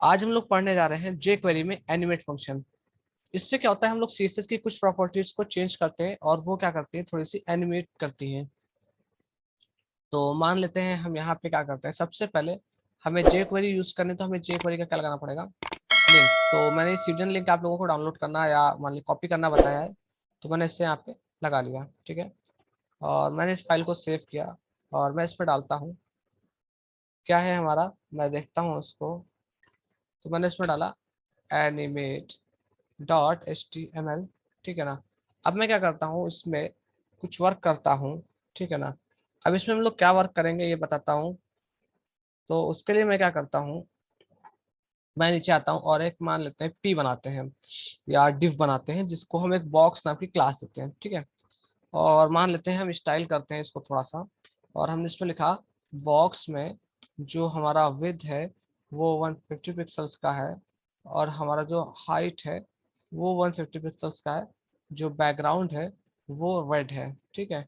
आज हम लोग पढ़ने जा रहे हैं जे क्वेरी में एनिमेट फंक्शन। इससे क्या होता है, हम लोग सीएसएस की कुछ प्रॉपर्टीज को चेंज करते हैं और वो क्या करती है, थोड़ी सी एनिमेट करती हैं। तो मान लेते हैं हम यहाँ पे क्या करते हैं, सबसे पहले हमें जे क्वेरी यूज करनी, तो हमें जे क्वेरी का क्या लगाना पड़ेगा, लिंक। तो मैंने सीडन लिंक आप लोगों को डाउनलोड करना या मान ली कॉपी करना बताया है, तो मैंने इससे यहाँ पे लगा लिया, ठीक है। और मैंने इस फाइल को सेव किया और मैं इस पर डालता हूँ, क्या है हमारा, मैं देखता हूँ उसको। तो मैंने इसमें डाला animate dot H T M L, ठीक है ना। अब मैं क्या करता हूँ, इसमें कुछ वर्क करता हूँ, ठीक है ना। अब इसमें हम लोग क्या वर्क करेंगे ये बताता हूँ। तो उसके लिए मैं क्या करता हूँ, मैं नीचे आता हूँ और एक मान लेते हैं पी बनाते हैं या डिव बनाते हैं, जिसको हम एक बॉक्स नाम की क्लास देते हैं, ठीक है। और मान लेते हैं हम स्टाइल करते हैं इसको थोड़ा सा, और हमने इसमें लिखा बॉक्स में जो हमारा विड्थ है वो 150 पिक्सल्स का है, और हमारा जो हाइट है वो 150 पिक्सल्स का है, जो बैकग्राउंड है वो रेड है, ठीक है।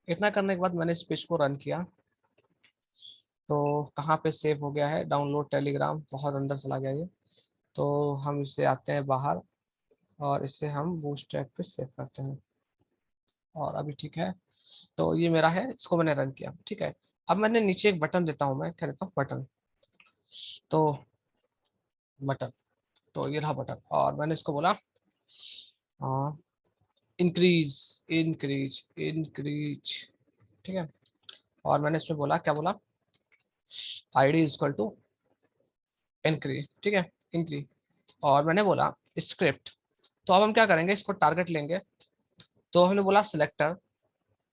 इतना करने के बाद मैंने इस पेज को रन किया, तो कहाँ पे सेव हो गया है, डाउनलोड टेलीग्राम, बहुत अंदर चला गया ये। तो हम इससे आते हैं बाहर और इसे हम बूटस्ट्रैप पे सेव करते हैं, और अभी ठीक है। तो ये मेरा है, इसको मैंने रन किया, ठीक है। अब मैंने नीचे एक बटन देता हूँ, मैं क्या देता हूँ, बटन। तो बटन, तो ये रहा बटन, और मैंने इसको बोला हाँ इंक्रीज, इंक्रीज, इंक्रीज, ठीक है। और मैंने इसमें बोला, क्या बोला, ID is equal to increase, ठीक है, इंक्रीज। और मैंने बोला स्क्रिप्ट। तो अब हम क्या करेंगे, इसको टारगेट लेंगे। तो हमने बोला सिलेक्टर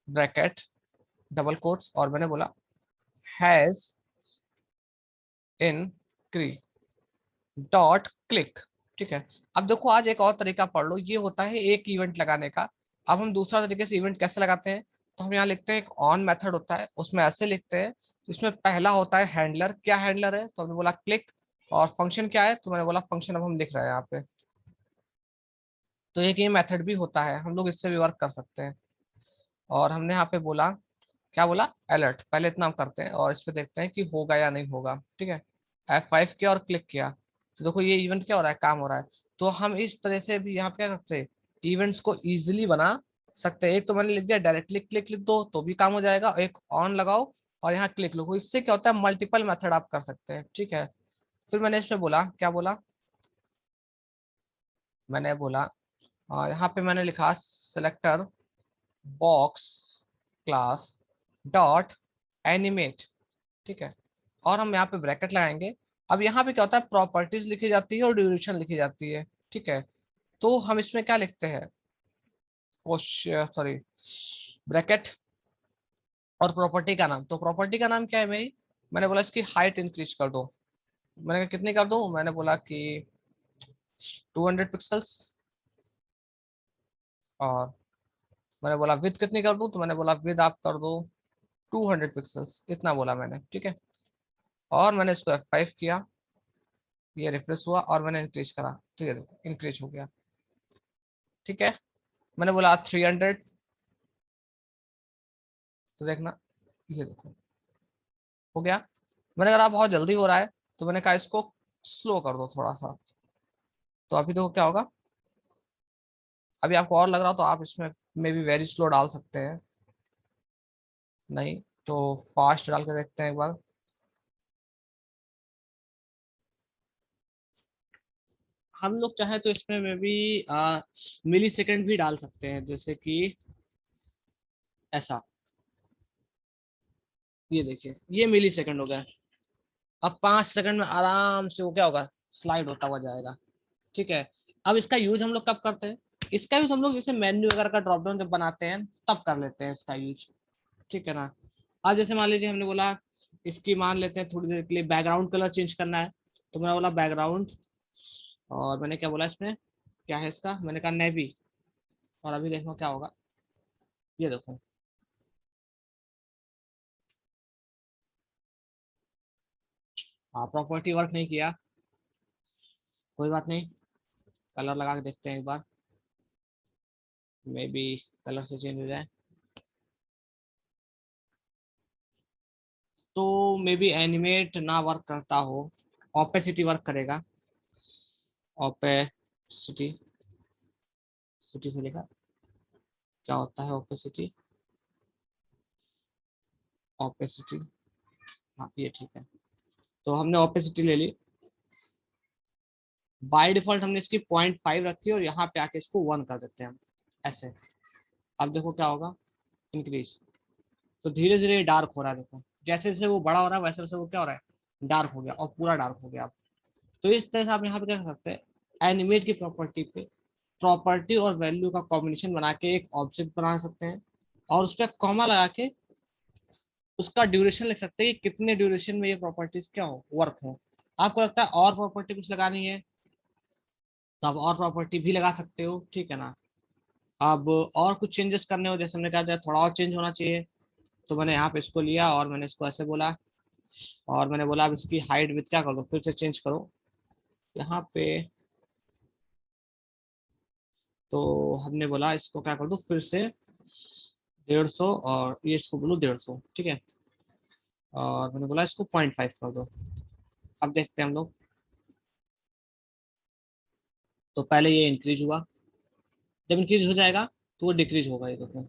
ब्रैकेट डबल कोट्स, और मैंने बोला हैज इंक्रीज डॉट क्लिक, ठीक है। अब देखो, आज एक और तरीका पढ़ लो, ये होता है एक इवेंट लगाने का। अब हम दूसरा तरीके से इवेंट कैसे लगाते हैं, तो हम यहाँ लिखते हैं एक ऑन मेथड होता है, उसमें ऐसे लिखते हैं। इसमें पहला होता है हैंडलर, क्या हैंडलर है, तो हमने बोला क्लिक। और फंक्शन क्या है, तो मैंने बोला फंक्शन, अब हम लिख रहे हैं यहाँ पे। तो एक ये मेथड भी होता है, हम लोग इससे भी वर्क कर सकते हैं। और हमने यहाँ पे बोला, क्या बोला, अलर्ट। पहले इतना हम करते हैं और इस पे देखते हैं कि होगा या नहीं होगा, ठीक है। F5 किया और क्लिक किया, तो देखो ये इवेंट क्या हो रहा है, काम हो रहा है। तो हम इस तरह से भी यहाँ पे क्या करते हैं, इवेंट्स को इजीली बना सकते हैं। एक तो मैंने लिख दिया डायरेक्टली क्लिक लिख दो तो भी काम हो जाएगा, एक ऑन लगाओ और यहाँ क्लिक लो, इससे क्या होता है, मल्टीपल मेथड आप कर सकते हैं, ठीक है। फिर मैंने इसमें बोला, क्या बोला, मैंने बोला यहाँ पे मैंने लिखा selector box class dot animate, ठीक है। और हम यहाँ पे ब्रैकेट लगाएंगे। अब यहाँ पे क्या होता है, प्रॉपर्टीज लिखी जाती है और ड्यूरेशन लिखी जाती है, ठीक है। तो हम इसमें क्या लिखते हैं, सॉरी, ब्रैकेट और प्रॉपर्टी का नाम। तो प्रॉपर्टी का नाम क्या है मेरी, मैंने बोला इसकी हाइट इंक्रीज कर दो। मैंने कहा कितनी कर दूं, मैंने बोला कि 200 पिक्सल्स। और मैंने बोला विद कितनी कर दूं, तो मैंने बोला विद आप कर दो 200 पिक्सल्स, इतना बोला मैंने, ठीक है। और मैंने इसको F5 किया, ये रिफ्रेश हुआ और मैंने इंक्रीज करा, ठीक है, देखो इंक्रीज हो गया, ठीक है। मैंने बोला 300, तो देखना, ये देखो हो गया। मैंने कहा बहुत जल्दी हो रहा है, तो मैंने कहा इसको स्लो कर दो थोड़ा सा। तो अभी देखो क्या होगा, अभी आपको और लग रहा हो तो आप इसमें मे बी वेरी स्लो डाल सकते हैं, नहीं तो फास्ट डाल के देखते हैं एक बार। हम लोग चाहे तो इसमें में भी मिली सेकेंड भी डाल सकते हैं, जैसे कि ऐसा, ये देखिए ये मिली सेकेंड हो गया। अब 5 सेकंड में आराम से वो क्या होगा, स्लाइड होता हुआ जाएगा, ठीक है। अब इसका यूज हम लोग कब करते हैं, इसका यूज हम लोग जैसे मेन्यू वगैरह का ड्रॉप डाउन जब बनाते हैं तब कर लेते हैं इसका यूज, ठीक है ना। अब जैसे मान लीजिए हमने बोला इसकी, मान लेते हैं थोड़ी देर के लिए बैकग्राउंड कलर चेंज करना है, तो मैंने बोला बैकग्राउंड, और मैंने क्या बोला इसमें, क्या है इसका, मैंने कहा नेवी। और अभी देखो क्या होगा, ये देखो, हाँ प्रॉपर्टी वर्क नहीं किया, कोई बात नहीं, कलर लगा के देखते हैं एक बार, मे बी कलर से चेंज हो जाए। तो मे बी एनिमेट ना वर्क करता हो, ऑपेसिटी वर्क करेगा, ऑपेसिटी, सिटी से लेकर क्या होता है ऑपेसिटी, ऑपेसिटी, हाँ ये ठीक है। तो हमने ऑपेसिटी ले ली, बाय डिफॉल्ट हमने इसकी 0.5 रखी और यहाँ पे आके इसको 1 कर देते हैं हम ऐसे। अब देखो क्या होगा, इंक्रीज, तो धीरे धीरे डार्क हो रहा है, देखो जैसे जैसे वो बड़ा हो रहा है वैसे वैसे वो क्या हो रहा है, डार्क हो गया, और पूरा डार्क हो गया। तो इस तरह से आप यहाँ पे क्या कर सकते हैं, एनिमेट की प्रॉपर्टी पे प्रॉपर्टी और वैल्यू का कॉम्बिनेशन बना के एक ऑब्जेक्ट बना सकते हैं, और उस पर कॉमा लगा के उसका ड्यूरेशन लिख सकते हैं कि कितने ड्यूरेशन में ये प्रॉपर्टीज क्या हो, वर्क हो। आपको लगता है और प्रॉपर्टी कुछ लगानी है तो आप और प्रॉपर्टी भी लगा सकते हो, ठीक है ना। अब और कुछ चेंजेस करने हो, जैसे हमने कहा था थोड़ा और चेंज होना चाहिए, तो मैंने यहाँ पे इसको लिया और मैंने इसको ऐसे बोला, और मैंने बोला अब इसकी हाइट विथ क्या कर दो, फिर से चेंज करो यहाँ पे। तो हमने बोला इसको क्या कर दो फिर से 150, और ये इसको बोलो 150, ठीक है। और मैंने बोला इसको 0.5 कर दो। अब देखते हैं हम लोग, तो पहले ये इंक्रीज हुआ, जब इंक्रीज हो जाएगा तो वो डिक्रीज होगा, ये देखो।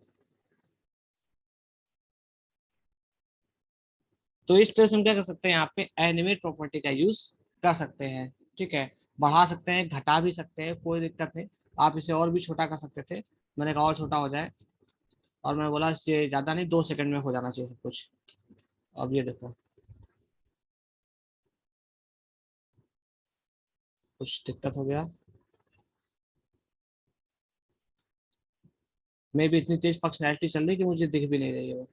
तो इस तरह से हम क्या कर सकते हैं, यहाँ पे एनिमेट प्रॉपर्टी का यूज कर सकते हैं, ठीक है। बढ़ा सकते हैं, घटा भी सकते हैं, कोई दिक्कत नहीं। आप इसे और भी छोटा कर सकते थे, मैंने कहा और छोटा हो जाए, और मैं बोला ये ज्यादा नहीं, 2 सेकंड में हो जाना चाहिए सब कुछ। अब ये देखो कुछ दिक्कत हो गया, मैं भी इतनी तेज फंक्शनैलिटी चल रही कि मुझे दिख भी नहीं रही है वो।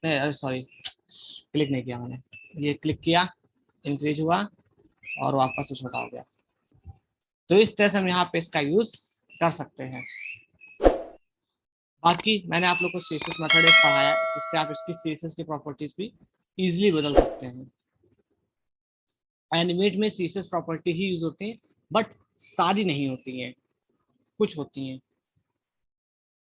नहीं अरे सॉरी, क्लिक नहीं किया मैंने, ये क्लिक किया, इंक्रीज हुआ, और वापस से छोटा हो गया। तो इस तरह से हम यहाँ पे इसका यूज कर सकते हैं। बाकी मैंने आप लोग को सीएसएस मेथड एक पढ़ाया है, जिससे आप इसकी सीएसएस की प्रॉपर्टीज भी इजीली बदल सकते हैं। एनिमेट में सीएसएस प्रॉपर्टी ही यूज होती है, बट सारी नहीं होती हैं, कुछ होती हैं।